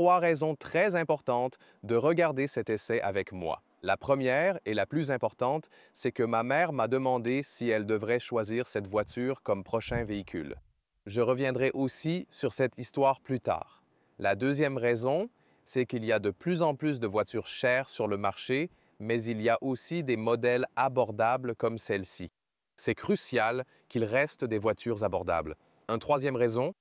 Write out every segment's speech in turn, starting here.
3 raisons très importantes de regarder cet essai avec moi. La première et la plus importante, c'est que ma mère m'a demandé si elle devrait choisir cette voiture comme prochain véhicule. Je reviendrai aussi sur cette histoire plus tard. La deuxième raison, c'est qu'il y a de plus en plus de voitures chères sur le marché, mais il y a aussi des modèles abordables comme celle-ci. C'est crucial qu'il reste des voitures abordables. Une troisième raison,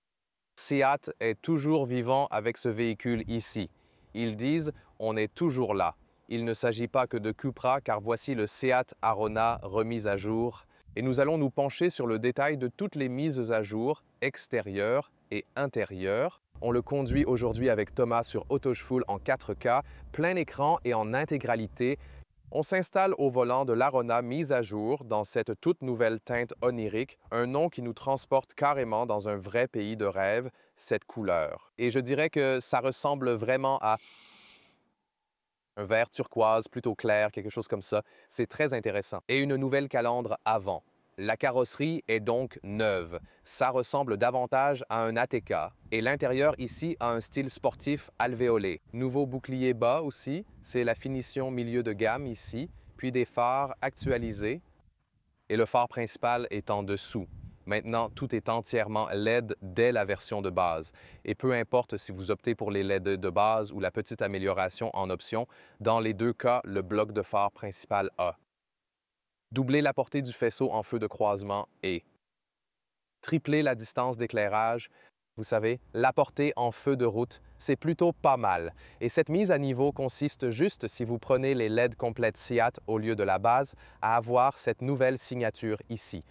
Seat est toujours vivant avec ce véhicule ici. Ils disent « on est toujours là ». Il ne s'agit pas que de Cupra car voici le Seat Arona remis à jour. Et nous allons nous pencher sur le détail de toutes les mises à jour extérieures et intérieures. On le conduit aujourd'hui avec Thomas sur Autoshuffle en 4K, plein écran et en intégralité. On s'installe au volant de l'Arona mise à jour dans cette toute nouvelle teinte onirique, un nom qui nous transporte carrément dans un vrai pays de rêve, cette couleur. Et je dirais que ça ressemble vraiment à un vert turquoise plutôt clair, quelque chose comme ça. C'est très intéressant. Et une nouvelle calandre avant. La carrosserie est donc neuve. Ça ressemble davantage à un ATK. Et l'intérieur ici a un style sportif alvéolé. Nouveau bouclier bas aussi, c'est la finition milieu de gamme ici, puis des phares actualisés. Et le phare principal est en dessous. Maintenant, tout est entièrement LED dès la version de base. Et peu importe si vous optez pour les LED de base ou la petite amélioration en option, dans les deux cas, le bloc de phare principal a. Doubler la portée du faisceau en feu de croisement et tripler la distance d'éclairage. Vous savez, la portée en feu de route, c'est plutôt pas mal. Et cette mise à niveau consiste juste, si vous prenez les LED complètes Seat au lieu de la base, à avoir cette nouvelle signature ici.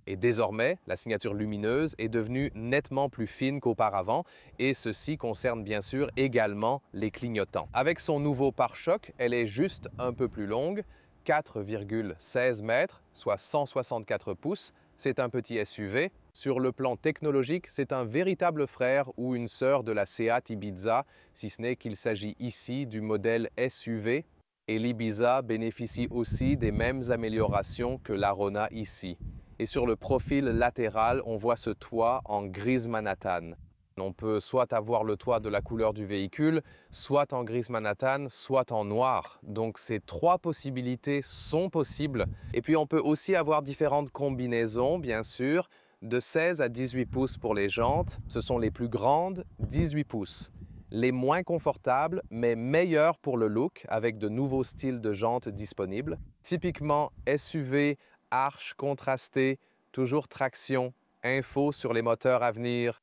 Et désormais, la signature lumineuse est devenue nettement plus fine qu'auparavant et ceci concerne bien sûr également les clignotants. Avec son nouveau pare-choc, elle est juste un peu plus longue, 4,16 mètres, soit 164 pouces. C'est un petit SUV. Sur le plan technologique, c'est un véritable frère ou une sœur de la Seat Ibiza, si ce n'est qu'il s'agit ici du modèle SUV. Et l'Ibiza bénéficie aussi des mêmes améliorations que l'Arona ici. Et sur le profil latéral, on voit ce toit en grise Manhattan. On peut soit avoir le toit de la couleur du véhicule, soit en grise Manhattan, soit en noir. Donc ces trois possibilités sont possibles. Et puis on peut aussi avoir différentes combinaisons, bien sûr, de 16 à 18 pouces pour les jantes. Ce sont les plus grandes, 18 pouces. Les moins confortables, mais meilleures pour le look, avec de nouveaux styles de jantes disponibles. Typiquement SUV, arche contrastée, toujours traction, info sur les moteurs à venir.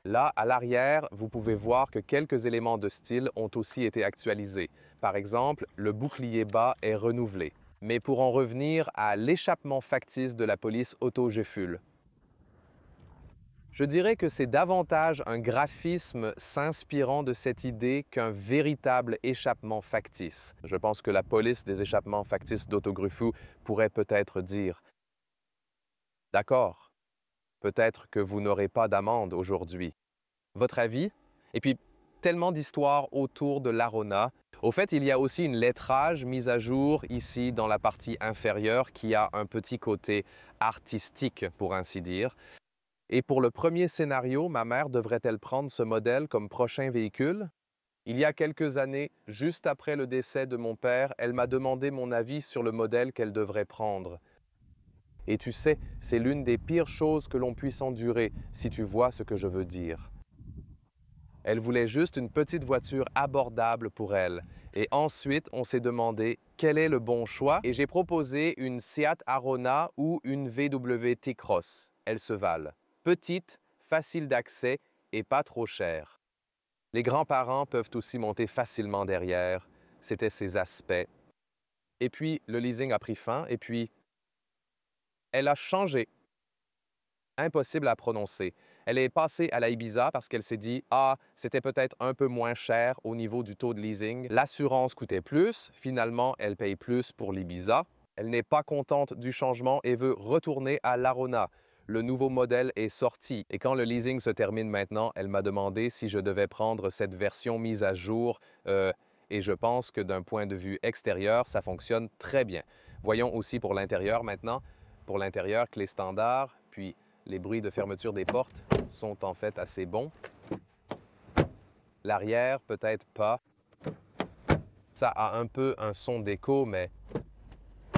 Là, à l'arrière, vous pouvez voir que quelques éléments de style ont aussi été actualisés. Par exemple, le bouclier bas est renouvelé. Mais pour en revenir à l'échappement factice de la police auto-Geful, je dirais que c'est davantage un graphisme s'inspirant de cette idée qu'un véritable échappement factice. Je pense que la police des échappements factices d'Autogrufu pourrait peut-être dire « D'accord, peut-être que vous n'aurez pas d'amende aujourd'hui. Votre avis? » Et puis, tellement d'histoires autour de l'Arona. Au fait, il y a aussi une lettrage mise à jour ici dans la partie inférieure qui a un petit côté artistique, pour ainsi dire. Et pour le premier scénario, ma mère devrait-elle prendre ce modèle comme prochain véhicule? Il y a quelques années, juste après le décès de mon père, elle m'a demandé mon avis sur le modèle qu'elle devrait prendre. Et tu sais, c'est l'une des pires choses que l'on puisse endurer, si tu vois ce que je veux dire. Elle voulait juste une petite voiture abordable pour elle. Et ensuite, on s'est demandé quel est le bon choix et j'ai proposé une Seat Arona ou une VW T-Cross. Elles se valent. Petite, facile d'accès et pas trop chère. Les grands-parents peuvent aussi monter facilement derrière. C'était ces aspects. Et puis, le leasing a pris fin et puis, elle a changé. Impossible à prononcer. Elle est passée à la Ibiza parce qu'elle s'est dit « Ah, c'était peut-être un peu moins cher au niveau du taux de leasing. L'assurance coûtait plus. Finalement, elle paye plus pour l'Ibiza. Elle n'est pas contente du changement et veut retourner à l'Arona. Le nouveau modèle est sorti et quand le leasing se termine maintenant, elle m'a demandé si je devais prendre cette version mise à jour et je pense que d'un point de vue extérieur, ça fonctionne très bien. Voyons aussi pour l'intérieur maintenant. Pour l'intérieur, clé standard, puis les bruits de fermeture des portes sont en fait assez bons. L'arrière, peut-être pas. Ça a un peu un son d'écho, mais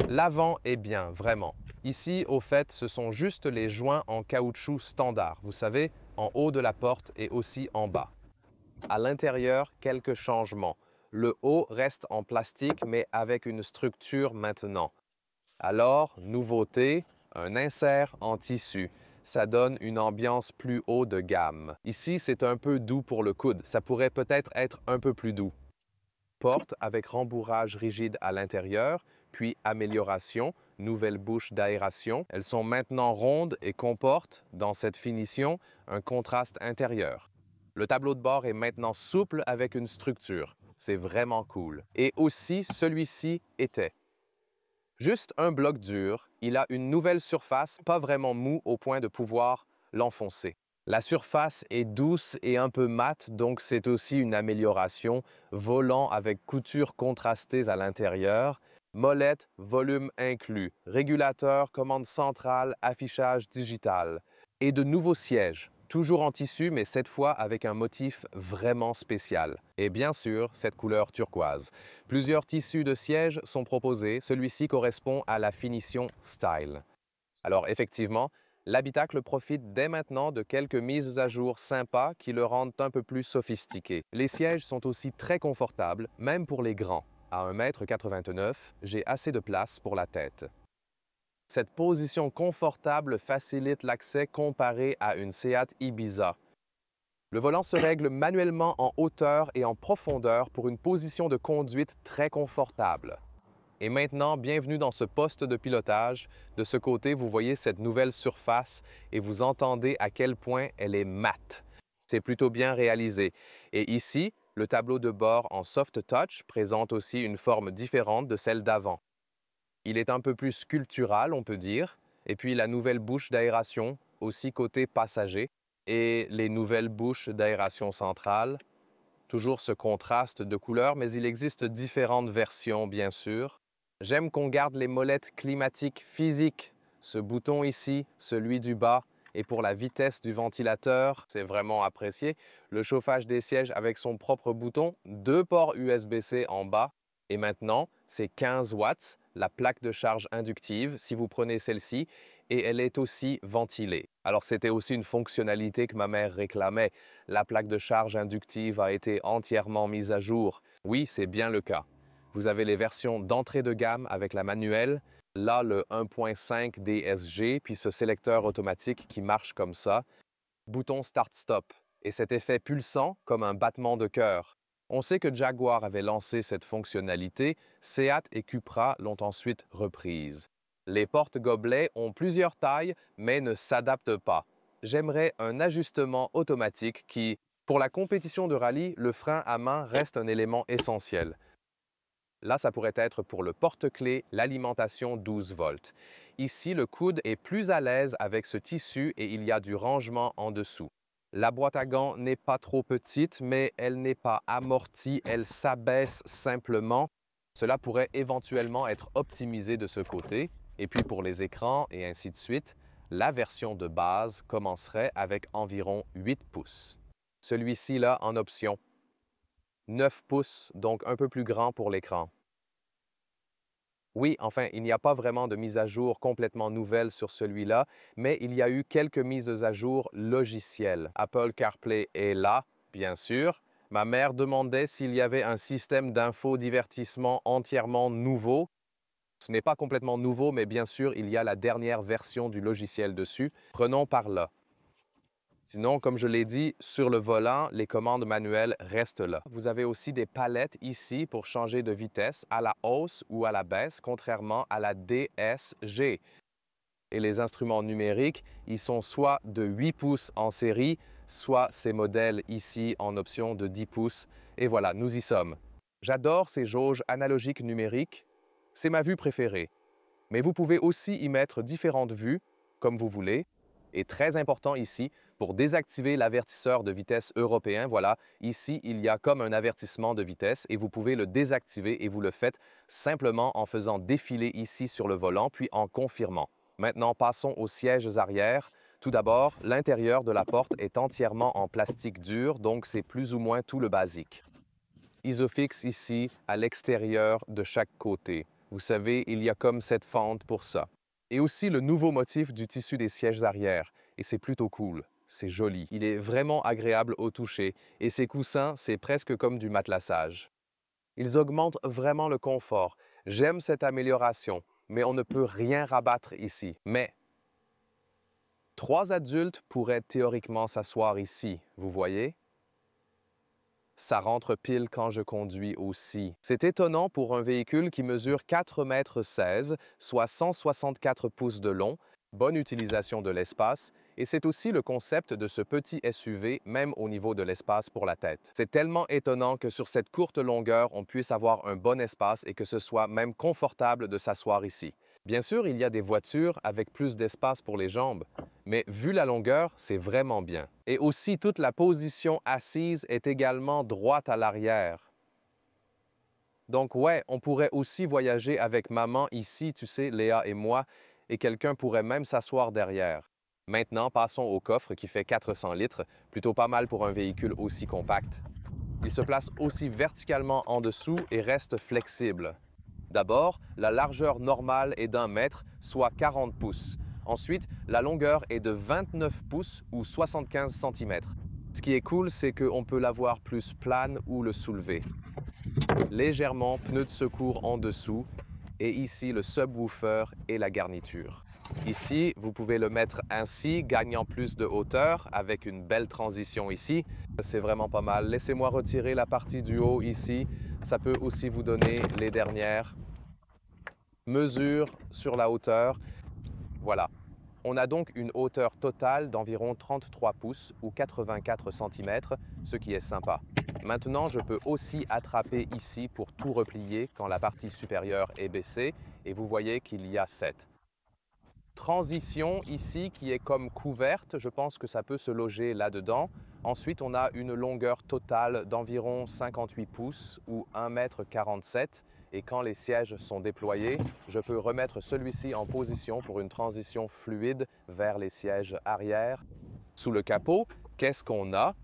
l'avant est bien, vraiment. Ici, au fait, ce sont juste les joints en caoutchouc standard, vous savez, en haut de la porte et aussi en bas. À l'intérieur, quelques changements. Le haut reste en plastique, mais avec une structure maintenant. Alors, nouveauté, un insert en tissu. Ça donne une ambiance plus haut de gamme. Ici, c'est un peu doux pour le coude. Ça pourrait peut-être être un peu plus doux. Porte avec rembourrage rigide à l'intérieur, puis amélioration, nouvelle bouche d'aération. Elles sont maintenant rondes et comportent, dans cette finition, un contraste intérieur. Le tableau de bord est maintenant souple avec une structure. C'est vraiment cool. Et aussi, celui-ci était. Juste un bloc dur, il a une nouvelle surface, pas vraiment mou au point de pouvoir l'enfoncer. La surface est douce et un peu mate, donc c'est aussi une amélioration. Volant avec coutures contrastées à l'intérieur, molette, volume inclus, régulateur, commande centrale, affichage digital. Et de nouveaux sièges, toujours en tissu, mais cette fois avec un motif vraiment spécial. Et bien sûr, cette couleur turquoise. Plusieurs tissus de sièges sont proposés, celui-ci correspond à la finition Style. Alors effectivement, l'habitacle profite dès maintenant de quelques mises à jour sympas qui le rendent un peu plus sophistiqué. Les sièges sont aussi très confortables, même pour les grands. À 1,89 m, j'ai assez de place pour la tête. Cette position confortable facilite l'accès comparé à une Seat Ibiza. Le volant se règle manuellement en hauteur et en profondeur pour une position de conduite très confortable. Et maintenant, bienvenue dans ce poste de pilotage. De ce côté, vous voyez cette nouvelle surface et vous entendez à quel point elle est mate. C'est plutôt bien réalisé. Et ici, le tableau de bord en soft touch présente aussi une forme différente de celle d'avant. Il est un peu plus sculptural, on peut dire. Et puis la nouvelle bouche d'aération, aussi côté passager. Et les nouvelles bouches d'aération centrale. Toujours ce contraste de couleurs, mais il existe différentes versions, bien sûr. J'aime qu'on garde les molettes climatiques physiques. Ce bouton ici, celui du bas, et pour la vitesse du ventilateur, c'est vraiment apprécié. Le chauffage des sièges avec son propre bouton, 2 ports USB-C en bas. Et maintenant, c'est 15 watts, la plaque de charge inductive, si vous prenez celle-ci, et elle est aussi ventilée. Alors c'était aussi une fonctionnalité que ma mère réclamait. La plaque de charge inductive a été entièrement mise à jour. Oui, c'est bien le cas. Vous avez les versions d'entrée de gamme avec la manuelle, là le 1.5 DSG, puis ce sélecteur automatique qui marche comme ça. Bouton Start-Stop et cet effet pulsant comme un battement de cœur. On sait que Jaguar avait lancé cette fonctionnalité, Seat et Cupra l'ont ensuite reprise. Les portes-gobelets ont plusieurs tailles, mais ne s'adaptent pas. J'aimerais un ajustement automatique qui, pour la compétition de rallye, le frein à main reste un élément essentiel. Là, ça pourrait être pour le porte-clés, l'alimentation 12 volts. Ici, le coude est plus à l'aise avec ce tissu et il y a du rangement en dessous. La boîte à gants n'est pas trop petite, mais elle n'est pas amortie, elle s'abaisse simplement. Cela pourrait éventuellement être optimisé de ce côté. Et puis pour les écrans et ainsi de suite, la version de base commencerait avec environ 8 pouces. Celui-ci là en option. 9 pouces, donc un peu plus grand pour l'écran. Oui, enfin, il n'y a pas vraiment de mise à jour complètement nouvelle sur celui-là, mais il y a eu quelques mises à jour logicielles. Apple CarPlay est là, bien sûr. Ma mère demandait s'il y avait un système d'infodivertissement entièrement nouveau. Ce n'est pas complètement nouveau, mais bien sûr, il y a la dernière version du logiciel dessus. Prenons par là. Sinon, comme je l'ai dit, sur le volant, les commandes manuelles restent là. Vous avez aussi des palettes ici pour changer de vitesse à la hausse ou à la baisse, contrairement à la DSG. Et les instruments numériques, ils sont soit de 8 pouces en série, soit ces modèles ici en option de 10 pouces. Et voilà, nous y sommes. J'adore ces jauges analogiques numériques. C'est ma vue préférée. Mais vous pouvez aussi y mettre différentes vues, comme vous voulez. Et très important ici, pour désactiver l'avertisseur de vitesse européen, voilà, ici, il y a comme un avertissement de vitesse et vous pouvez le désactiver et vous le faites simplement en faisant défiler ici sur le volant, puis en confirmant. Maintenant, passons aux sièges arrière. Tout d'abord, l'intérieur de la porte est entièrement en plastique dur, donc c'est plus ou moins tout le basique. Isofix ici à l'extérieur de chaque côté. Vous savez, il y a comme cette fente pour ça. Et aussi le nouveau motif du tissu des sièges arrière, et c'est plutôt cool. C'est joli. Il est vraiment agréable au toucher, et ces coussins, c'est presque comme du matelassage. Ils augmentent vraiment le confort. J'aime cette amélioration, mais on ne peut rien rabattre ici. Mais 3 adultes pourraient théoriquement s'asseoir ici, vous voyez? Ça rentre pile quand je conduis aussi. C'est étonnant pour un véhicule qui mesure 4,16 m, soit 164 pouces de long, bonne utilisation de l'espace, et c'est aussi le concept de ce petit SUV, même au niveau de l'espace pour la tête. C'est tellement étonnant que sur cette courte longueur, on puisse avoir un bon espace et que ce soit même confortable de s'asseoir ici. Bien sûr, il y a des voitures avec plus d'espace pour les jambes, mais vu la longueur, c'est vraiment bien. Et aussi, toute la position assise est également droite à l'arrière. Donc ouais, on pourrait aussi voyager avec maman ici, tu sais, Léa et moi, et quelqu'un pourrait même s'asseoir derrière. Maintenant, passons au coffre qui fait 400 litres, plutôt pas mal pour un véhicule aussi compact. Il se place aussi verticalement en dessous et reste flexible. D'abord, la largeur normale est d'1 mètre, soit 40 pouces. Ensuite, la longueur est de 29 pouces ou 75 cm. Ce qui est cool, c'est qu'on peut l'avoir plus plane ou le soulever. Légèrement pneu de secours en dessous et ici le subwoofer et la garniture. Ici, vous pouvez le mettre ainsi, gagnant plus de hauteur avec une belle transition ici. C'est vraiment pas mal. Laissez-moi retirer la partie du haut ici. Ça peut aussi vous donner les dernières mesures sur la hauteur. Voilà. On a donc une hauteur totale d'environ 33 pouces ou 84 cm, ce qui est sympa. Maintenant, je peux aussi attraper ici pour tout replier quand la partie supérieure est baissée et vous voyez qu'il y a 7. Transition ici qui est comme couverte, je pense que ça peut se loger là-dedans. Ensuite, on a une longueur totale d'environ 58 pouces ou 1,47 m. Et quand les sièges sont déployés, je peux remettre celui-ci en position pour une transition fluide vers les sièges arrière. Sous le capot, qu'est-ce qu'on a?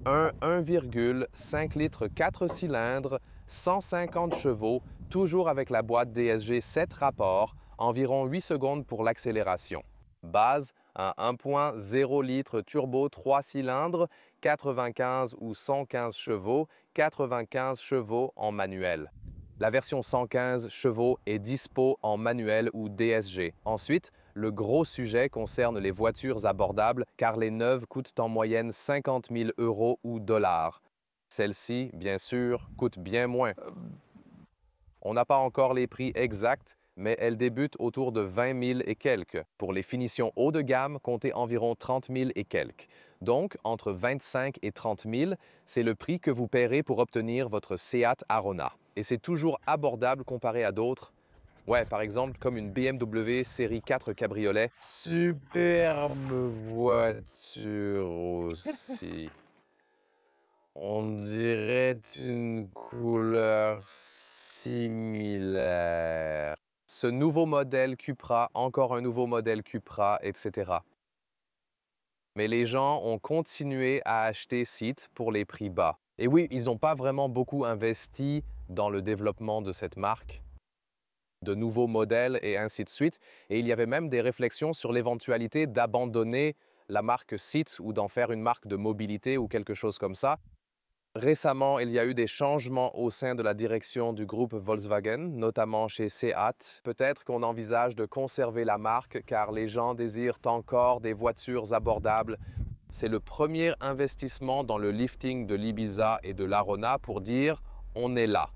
Un 1,5 litres 4 cylindres, 150 chevaux, toujours avec la boîte DSG 7 rapports, environ 8 secondes pour l'accélération. Base, un 1,0 litres turbo 3 cylindres, 95 ou 115 chevaux, 95 chevaux en manuel. La version 115 chevaux est dispo en manuel ou DSG. Ensuite, le gros sujet concerne les voitures abordables car les neuves coûtent en moyenne 50 000 € ou dollars. Celles-ci, bien sûr, coûtent bien moins. On n'a pas encore les prix exacts, mais elles débutent autour de 20 000 et quelques. Pour les finitions haut de gamme, comptez environ 30 000 et quelques. Donc, entre 25 et 30 000, c'est le prix que vous paierez pour obtenir votre Seat Arona. Et c'est toujours abordable comparé à d'autres. Ouais, par exemple, comme une BMW série 4 cabriolet. Superbe voiture aussi. On dirait une couleur similaire. Ce nouveau modèle Cupra, encore un nouveau modèle Cupra, etc. Mais les gens ont continué à acheter Seat pour les prix bas. Et oui, ils n'ont pas vraiment beaucoup investi dans le développement de cette marque, de nouveaux modèles et ainsi de suite. Et il y avait même des réflexions sur l'éventualité d'abandonner la marque Seat ou d'en faire une marque de mobilité ou quelque chose comme ça. Récemment, il y a eu des changements au sein de la direction du groupe Volkswagen, notamment chez Seat. Peut-être qu'on envisage de conserver la marque car les gens désirent encore des voitures abordables. C'est le premier investissement dans le lifting de l'Ibiza et de l'Arona pour dire on est là,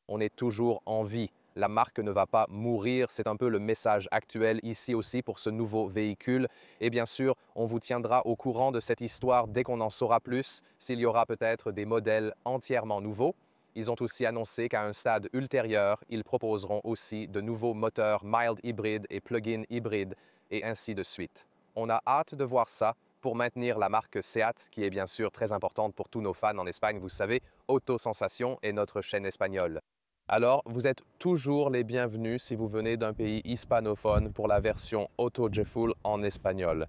on est toujours en vie. La marque ne va pas mourir, c'est un peu le message actuel ici aussi pour ce nouveau véhicule. Et bien sûr, on vous tiendra au courant de cette histoire dès qu'on en saura plus, s'il y aura peut-être des modèles entièrement nouveaux. Ils ont aussi annoncé qu'à un stade ultérieur, ils proposeront aussi de nouveaux moteurs mild hybride et plug-in hybride et ainsi de suite. On a hâte de voir ça pour maintenir la marque Seat, qui est bien sûr très importante pour tous nos fans en Espagne. Vous savez, Auto Sensation est notre chaîne espagnole. Alors, vous êtes toujours les bienvenus si vous venez d'un pays hispanophone pour la version Auto Jeful en espagnol.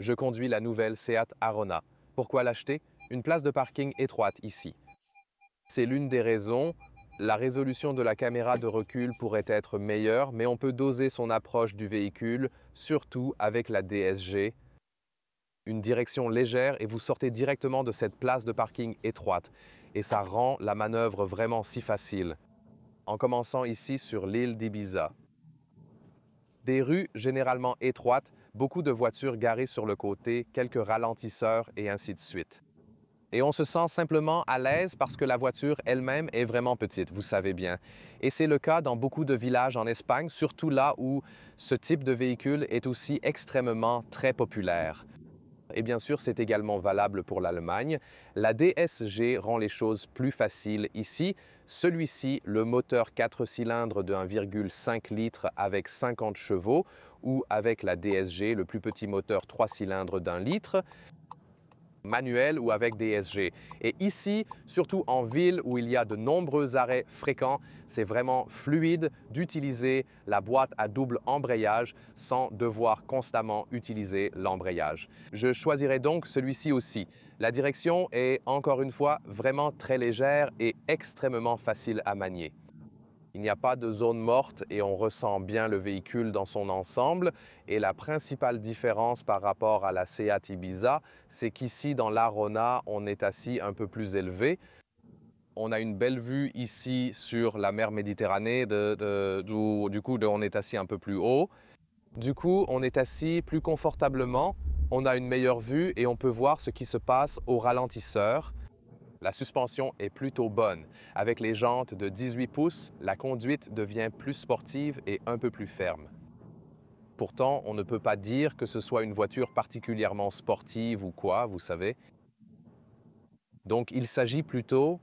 Je conduis la nouvelle Seat Arona. Pourquoi l'acheter? Une place de parking étroite ici. C'est l'une des raisons. La résolution de la caméra de recul pourrait être meilleure, mais on peut doser son approche du véhicule, surtout avec la DSG. Une direction légère et vous sortez directement de cette place de parking étroite. Et ça rend la manœuvre vraiment si facile. En commençant ici sur l'île d'Ibiza. Des rues généralement étroites, beaucoup de voitures garées sur le côté, quelques ralentisseurs et ainsi de suite. Et on se sent simplement à l'aise parce que la voiture elle-même est vraiment petite, vous savez bien. Et c'est le cas dans beaucoup de villages en Espagne, surtout là où ce type de véhicule est aussi extrêmement très populaire. Et bien sûr, c'est également valable pour l'Allemagne. La DSG rend les choses plus faciles ici. Celui-ci, le moteur 4 cylindres de 1,5 litres avec 50 chevaux, ou avec la DSG, le plus petit moteur 3 cylindres d'1 litre, manuel ou avec DSG. Et ici, surtout en ville où il y a de nombreux arrêts fréquents, c'est vraiment fluide d'utiliser la boîte à double embrayage sans devoir constamment utiliser l'embrayage. Je choisirai donc celui-ci aussi. La direction est encore une fois vraiment très légère et extrêmement facile à manier. Il n'y a pas de zone morte et on ressent bien le véhicule dans son ensemble. Et la principale différence par rapport à la Seat Ibiza, c'est qu'ici, dans l'Arona, on est assis un peu plus élevé. On a une belle vue ici sur la mer Méditerranée, du coup, on est assis un peu plus haut. Du coup, on est assis plus confortablement, on a une meilleure vue et on peut voir ce qui se passe au ralentisseur. La suspension est plutôt bonne. Avec les jantes de 18 pouces, la conduite devient plus sportive et un peu plus ferme. Pourtant, on ne peut pas dire que ce soit une voiture particulièrement sportive ou quoi, vous savez. Donc, il s'agit plutôt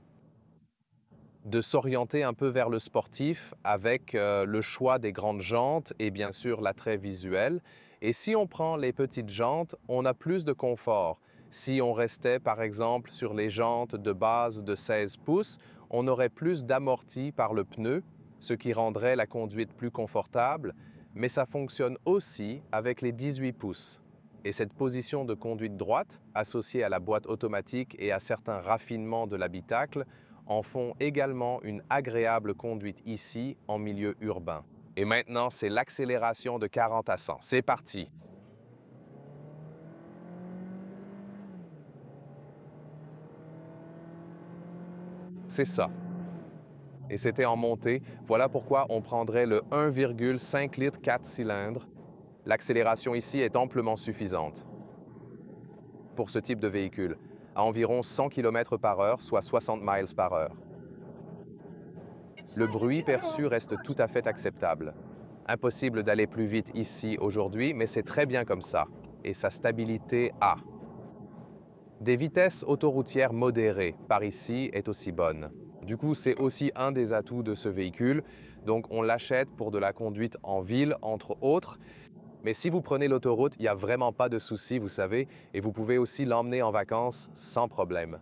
de s'orienter un peu vers le sportif avec le choix des grandes jantes et bien sûr l'attrait visuel. Et si on prend les petites jantes, on a plus de confort. Si on restait par exemple sur les jantes de base de 16 pouces, on aurait plus d'amorti par le pneu, ce qui rendrait la conduite plus confortable, mais ça fonctionne aussi avec les 18 pouces. Et cette position de conduite droite, associée à la boîte automatique et à certains raffinements de l'habitacle, en font également une agréable conduite ici en milieu urbain. Et maintenant, c'est l'accélération de 40 à 100. C'est parti! C'est ça. Et c'était en montée. Voilà pourquoi on prendrait le 1,5 litres 4 cylindres. L'accélération ici est amplement suffisante pour ce type de véhicule, à environ 100 km par heure, soit 60 miles par heure. Le bruit perçu reste tout à fait acceptable. Impossible d'aller plus vite ici aujourd'hui, mais c'est très bien comme ça. Et sa stabilité A. Des vitesses autoroutières modérées par ici est aussi bonne. Du coup, c'est aussi un des atouts de ce véhicule. Donc, on l'achète pour de la conduite en ville, entre autres. Mais si vous prenez l'autoroute, il n'y a vraiment pas de souci, vous savez, et vous pouvez aussi l'emmener en vacances sans problème.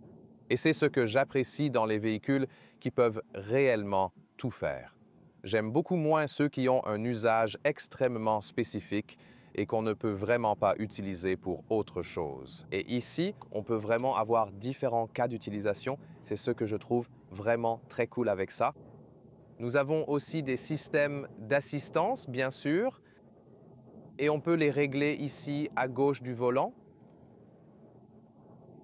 Et c'est ce que j'apprécie dans les véhicules qui peuvent réellement tout faire. J'aime beaucoup moins ceux qui ont un usage extrêmement spécifique et qu'on ne peut vraiment pas utiliser pour autre chose. Et ici, on peut vraiment avoir différents cas d'utilisation. C'est ce que je trouve vraiment très cool avec ça. Nous avons aussi des systèmes d'assistance, bien sûr, et on peut les régler ici à gauche du volant.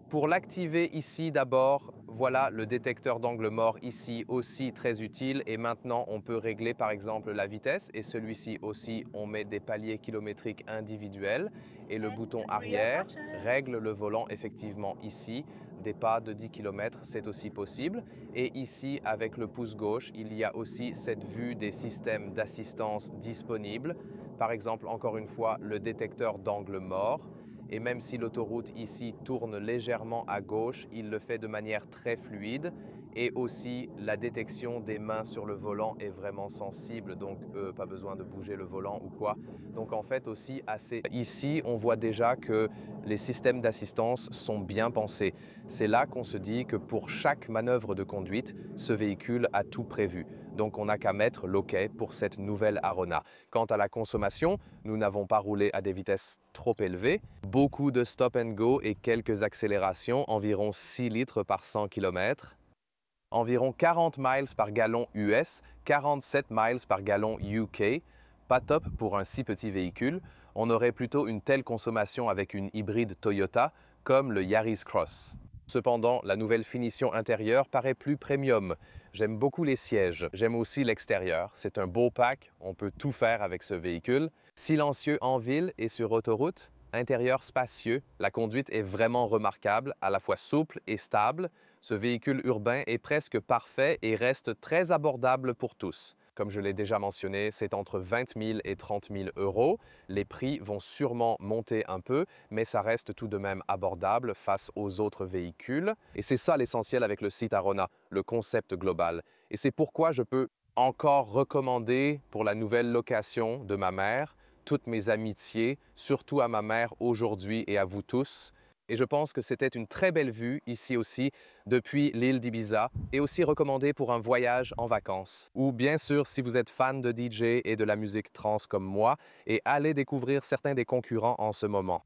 Pour l'activer ici d'abord, voilà le détecteur d'angle mort ici aussi très utile et maintenant on peut régler par exemple la vitesse et celui-ci aussi on met des paliers kilométriques individuels et le bouton arrière règle le volant effectivement ici. Des pas de 10 km c'est aussi possible et ici avec le pouce gauche il y a aussi cette vue des systèmes d'assistance disponibles. Par exemple encore une fois le détecteur d'angle mort. Et même si l'autoroute ici tourne légèrement à gauche, il le fait de manière très fluide. Et aussi, la détection des mains sur le volant est vraiment sensible, donc pas besoin de bouger le volant ou quoi. Donc en fait aussi assez... Ici, on voit déjà que les systèmes d'assistance sont bien pensés. C'est là qu'on se dit que pour chaque manœuvre de conduite, ce véhicule a tout prévu. Donc on n'a qu'à mettre l'OK pour cette nouvelle Arona. Quant à la consommation, nous n'avons pas roulé à des vitesses trop élevées. Beaucoup de stop and go et quelques accélérations, environ 6 litres par 100 km. Environ 40 miles par gallon US, 47 miles par gallon UK. Pas top pour un si petit véhicule. On aurait plutôt une telle consommation avec une hybride Toyota comme le Yaris Cross. Cependant, la nouvelle finition intérieure paraît plus premium. J'aime beaucoup les sièges, j'aime aussi l'extérieur. C'est un beau pack, on peut tout faire avec ce véhicule. Silencieux en ville et sur autoroute, intérieur spacieux, la conduite est vraiment remarquable, à la fois souple et stable. Ce véhicule urbain est presque parfait et reste très abordable pour tous. Comme je l'ai déjà mentionné, c'est entre 20 000 et 30 000 euros. Les prix vont sûrement monter un peu, mais ça reste tout de même abordable face aux autres véhicules. Et c'est ça l'essentiel avec le site Arona, le concept global. Et c'est pourquoi je peux encore recommander pour la nouvelle location de ma mère toutes mes amitiés, surtout à ma mère aujourd'hui et à vous tous. Et je pense que c'était une très belle vue ici aussi depuis l'île d'Ibiza et aussi recommandé pour un voyage en vacances. Ou bien sûr si vous êtes fan de DJ et de la musique trance comme moi et allez découvrir certains des concurrents en ce moment.